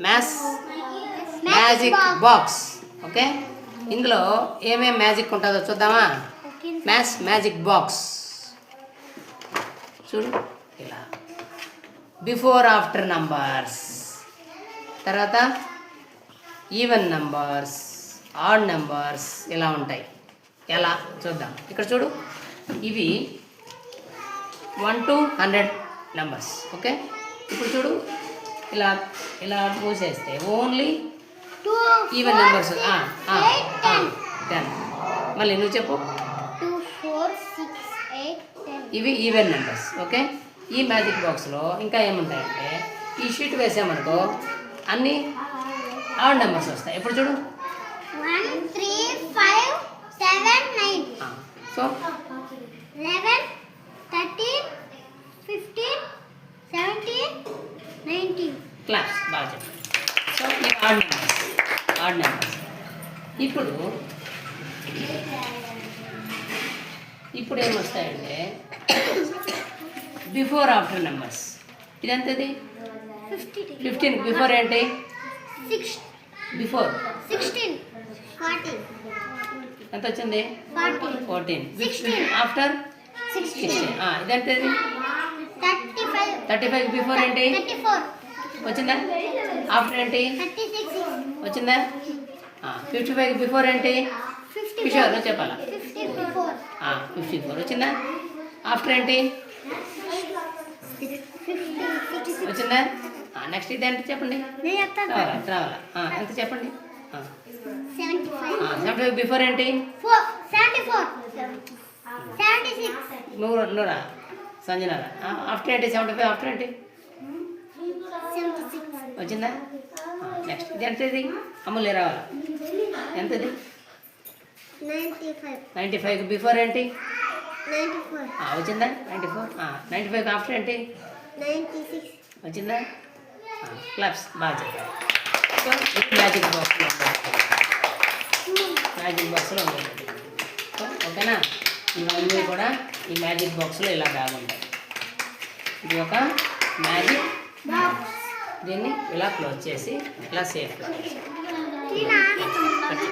Maths magic box. Okay, ఇందులో ఏమేమి magic ఉంటుందో చూద్దామా? మ్యాథ్స్ మ్యాజిక్ బాక్స్ చూడు, ఇలా బిఫోర్ ఆఫ్టర్ నంబర్స్, తర్వాత ఈవెన్ నంబర్స్, ఆడ్ నెంబర్స్ ఇలా ఉంటాయి. ఎలా చూద్దాం. ఇక్కడ చూడు, ఇవి 1 to 100 నెంబర్స్. ఓకే, ఇప్పుడు చూడు, ఇలా ఇలా మూసేస్తే ఓన్లీ ఈవెన్ నెంబర్స్. 10. మళ్ళీ నువ్వు చెప్పు. 2, 4, 6, 8, 10. ఇవి ఈవెన్ నెంబర్స్. ఓకే, ఈ మ్యాజిక్ బాక్స్లో ఇంకా ఏముంటాయంటే, ఈ షీట్ వేసామనుకో అన్నీ ఆడ్ నెంబర్స్ వస్తాయి. ఇప్పుడు చూడు, 1, 3, 5, 7, 9. సో 11, 13, 15, 17, 19. క్లాస్ బాగా చెప్పండి. సో ఇవి ఆడ్ నెంబర్స్, ఆడ్ నెంబర్స్. ఇప్పుడు ఏమొస్తాయంటే బిఫోర్ ఆఫ్టర్ నెంబర్స్. ఇదంతది 15. బిఫోర్ ఏంటి? 6, బిఫోర్ 16, 14, ఎంత వచ్చింది? 14. 16. ఆఫ్టర్ 16, ఇదంతది 35, 35. బిఫోర్ ఏంటి? 34, వచ్చిందా? ఆఫ్టర్ ఏంటి? 36, వచ్చిందా? 55. బిఫోర్ ఏంటి? 54, కిషోర్ నువ్వు చెప్పాలా? 54, 54 వచ్చిందా? ఆఫ్టర్ ఏంటి? 56. వచ్చిందా? నెక్స్ట్ ఇది అంటే చెప్పండి. నేను చెప్తాను. రావాలా? ఎంత చెప్పండి? 75, 75. బిఫోర్ ఏంటి? 74, 76, నూరా సంజనారా. ఆఫ్టర్ ఏంటి? 75. ఆఫ్టర్ ఏంటి? 76, వచ్చిందా? నెక్స్ట్ ఇది ఎంతది? అమ్ములే రావాలా? ఎంతది? 95, 95. బిఫోర్ ఏంటి? 94, వచ్చిందా? 94. 95 ఆఫ్టర్ ఏంటి? 96. వచ్చిందా? క్లాప్స్ బాగా చెప్పారు. సో ఇది మ్యాజిక్ బాక్స్లో ఉంటుంది. మ్యాజిక్ బాక్స్లో ఉంటుంది. సో ఓకేనా? ఇవన్నీ కూడా ఈ మ్యాజిక్ బాక్స్లో ఇలా బాగుంటాయి. ఇది ఒక మ్యాజిక్ బాక్స్. దీన్ని ఇలా క్లోజ్ చేసి ఇలా సేఫ్.